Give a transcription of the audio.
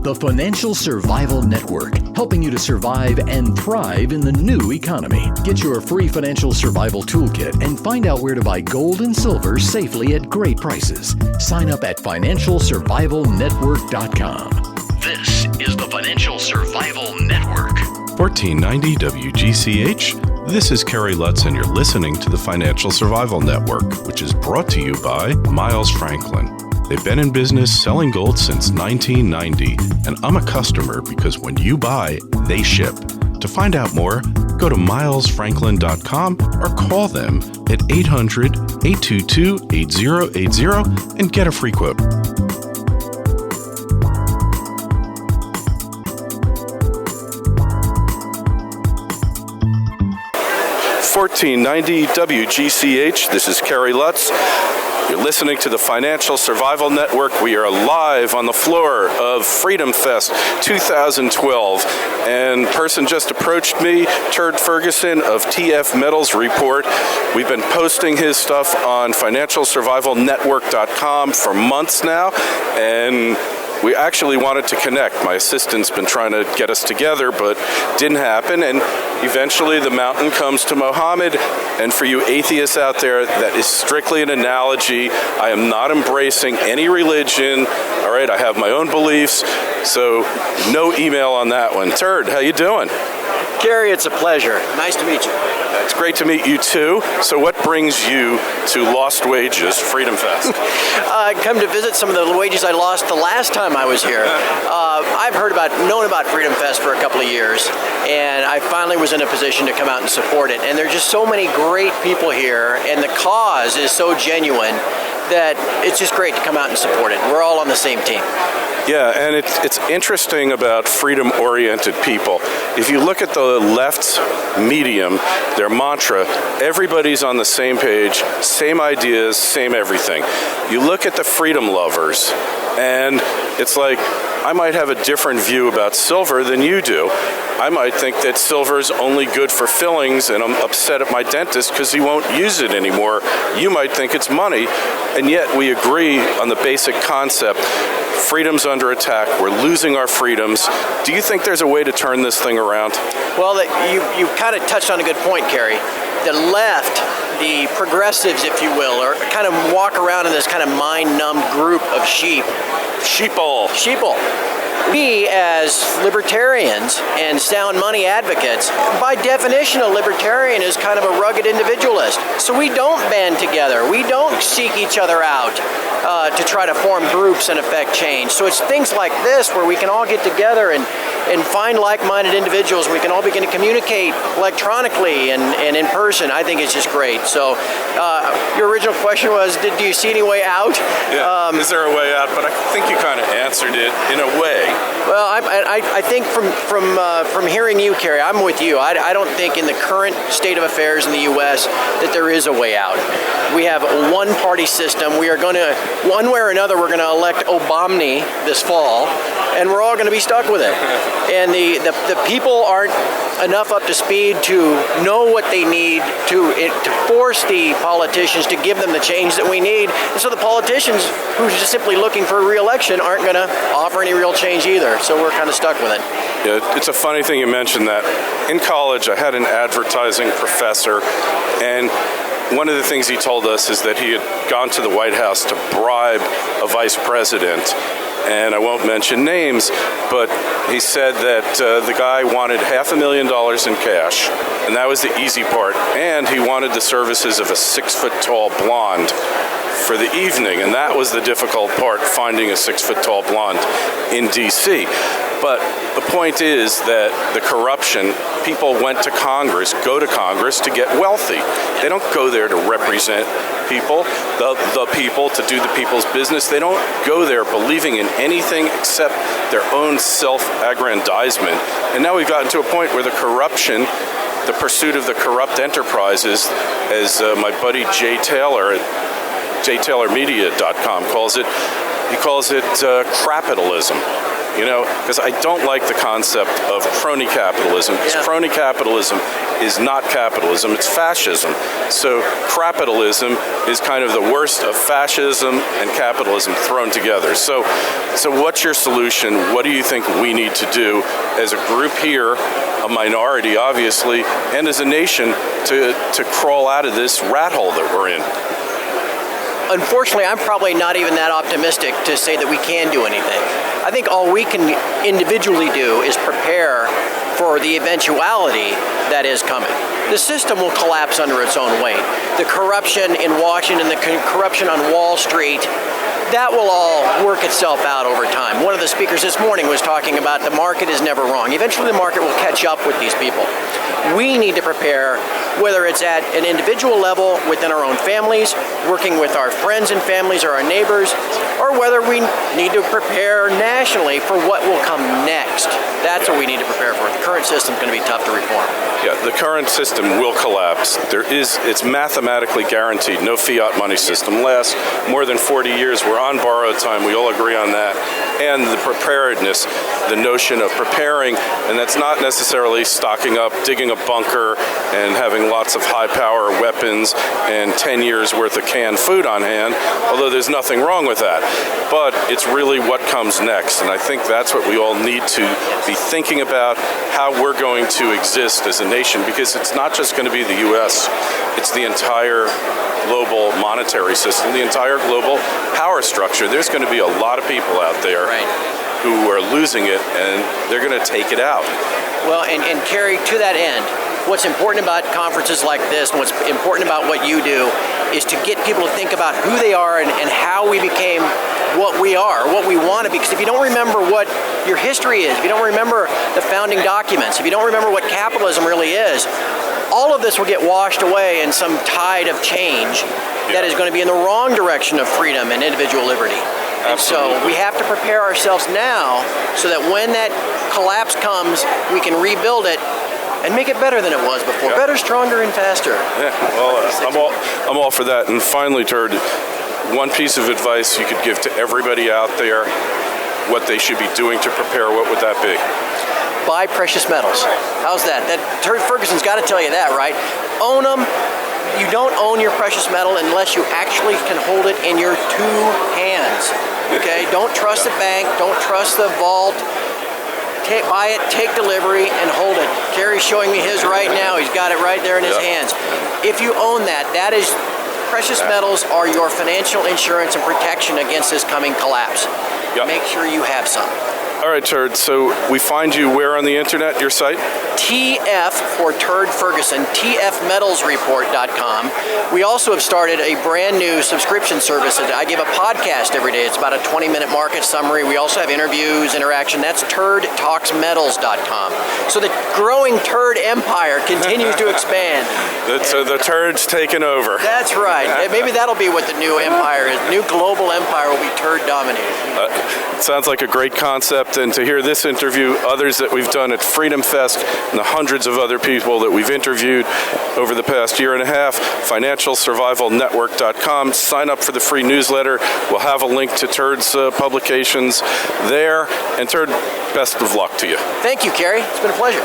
the Financial Survival Network, helping you to survive and thrive in the new economy. Get your free Financial Survival Toolkit and find out where to buy gold and silver safely at great prices. Sign up at financialsurvivalnetwork.com. This is the Financial Survival Network. 1490 WGCH. This is Kerry Lutz, and you're listening to the Financial Survival Network, which is brought to you by Miles Franklin. They've been in business selling gold since 1990, and I'm a customer because when you buy, they ship. To find out more, go to milesfranklin.com or call them at 800-822-8080 and get a free quote. 1490 WGCH. This is Kerry Lutz. You're listening to the Financial Survival Network. We are live on the floor of Freedom Fest 2012. And person just approached me, Turd Ferguson of TF Metals Report. We've been posting his stuff on financialsurvivalnetwork.com for months now. And we actually wanted to connect. My assistant's been trying to get us together, but didn't happen. And eventually the mountain comes to Mohammed. And for you atheists out there, that is strictly an analogy. I am not embracing any religion. All right, I have my own beliefs. So no email on that one. Turd, how you doing? Gary, it's a pleasure. Nice to meet you. It's great to meet you too. So what brings you to Lost Wages Freedom Fest? I come to visit some of the wages I lost the last time I was here. I've known about Freedom Fest for a couple of years, and I finally was in a position to come out and support it. And there's just so many great people here, and the cause is so genuine that it's just great to come out and support it. We're all on the same team. Yeah, and it's interesting about freedom-oriented people. If you look at the left's medium, their mantra, everybody's on the same page, same ideas, same everything. You look at the freedom lovers, and it's like, I might have a different view about silver than you do. I might think that silver is only good for fillings, and I'm upset at my dentist because he won't use it anymore. You might think it's money, and yet we agree on the basic concept. Freedom's under attack. We're losing our freedoms. Do you think there's a way to turn this thing around? Well, you kind of touched on a good point, Kerry. The left, the progressives, if you will, are kind of walk around in this kind of mind-numbed group of sheep. Sheeple. We, as libertarians and sound money advocates, by definition, a libertarian is kind of a rugged individualist. So we don't band together. We don't seek each other out to try to form groups and affect change. So it's things like this where we can all get together and find like-minded individuals. We can all begin to communicate electronically and in person. I think it's just great. So your original question was, do you see any way out? Yeah. Is there a way out? But I think you kind of answered it in a way. Well, I think from hearing you, Kerry, I'm with you. I don't think in the current state of affairs in the U.S. that there is a way out. We have a one-party system. We are going to, one way or another, we're going to elect Obama this fall, and we're all going to be stuck with it. And the people aren't enough up to speed to know what they need to force the politicians to give them the change that we need. And so the politicians who are just simply looking for a re-election aren't going to offer any real change either. So we're kind of stuck with it. Yeah, it's a funny thing you mentioned that. In college, I had an advertising professor, and one of the things he told us is that he had gone to the White House to bribe a vice president. And I won't mention names, but he said that the guy wanted $500,000 in cash, and that was the easy part. And he wanted the services of a 6-foot-tall blonde for the evening, and that was the difficult part, finding a 6-foot-tall blonde in D.C. But the point is that the corruption, people went to Congress, go to Congress to get wealthy. They don't go there to represent people, the people, to do the people's business. They don't go there believing in anything except their own self-aggrandizement. And now we've gotten to a point where the corruption, the pursuit of the corrupt enterprises, as my buddy Jay Taylor at jtaylormedia.com calls it, he calls it crapitalism. because I don't like the concept of crony capitalism. Because crony capitalism is not capitalism, it's fascism. So crapitalism is kind of the worst of fascism and capitalism thrown together. So what's your solution? What do you think we need to do as a group here, a minority obviously, and as a nation to crawl out of this rat hole that we're in? Unfortunately, I'm probably not even that optimistic to say that we can do anything. I think all we can individually do is prepare for the eventuality that is coming. The system will collapse under its own weight. The corruption in Washington, the corruption on Wall Street, that will all work itself out over time. One of the speakers this morning was talking about the market is never wrong. Eventually the market will catch up with these people. We need to prepare, whether it's at an individual level within our own families, working with our friends and families or our neighbors, or whether we need to prepare nationally for what will come next. That's what we need to prepare for. The current system is going to be tough to reform. Yeah, the current system will collapse. It's mathematically guaranteed. No fiat money system lasts more than 40 years. We're on borrowed time. We all agree on that. And the preparedness, the notion of preparing, and that's not necessarily stocking up, digging a bunker, and having lots of high-power weapons and 10 years worth of canned food on hand, although there's nothing wrong with that. But it's really what comes next, and I think that's what we all need to be thinking about, how we're going to exist as a nation, because it's not just going to be the U.S., it's the entire global monetary system, the entire global power structure. There's going to be a lot of people out there who are losing it, and they're going to take it out. Well, and Kerry, to that end, what's important about conferences like this, and what's important about what you do, is to get people to think about who they are and how we became what we are, what we want to be. Because if you don't remember what your history is, if you don't remember the founding documents, if you don't remember what capitalism really is, all of this will get washed away in some tide of change that is going to be in the wrong direction of freedom and individual liberty. And so we have to prepare ourselves now so that when that collapse comes, we can rebuild it and make it better than it was before. Better, stronger, and faster. Yeah, well, I'm all for that. And finally, Turd, one piece of advice you could give to everybody out there, what they should be doing to prepare, what would that be? Buy precious metals. How's that? Turd Ferguson's got to tell you that, right? Own them. You don't own your precious metal unless you actually can hold it in your two hands. Okay? Don't trust the bank. Don't trust the vault. Buy it, take delivery, and hold it. Kerry's showing me his right now. He's got it right there in his hands. If you own that, precious metals are your financial insurance and protection against this coming collapse. Make sure you have some. All right, Turd, so we find you where on the internet, your site? TF for Turd Ferguson, tfmetalsreport.com. We also have started a brand new subscription service. I give a podcast every day. It's about a 20-minute market summary. We also have interviews, interaction. That's turdtalksmetals.com. So the growing Turd empire continues to expand. So the Turd's taken over. That's right. Maybe that'll be what the new empire is. New global empire will be Turd dominated. It sounds like a great concept, and to hear this interview, others that we've done at Freedom Fest, and the hundreds of other people that we've interviewed over the past year and a half, financialsurvivalnetwork.com. Sign up for the free newsletter. We'll have a link to Turd's publications there. And Turd, best of luck to you. Thank you, Kerry. It's been a pleasure.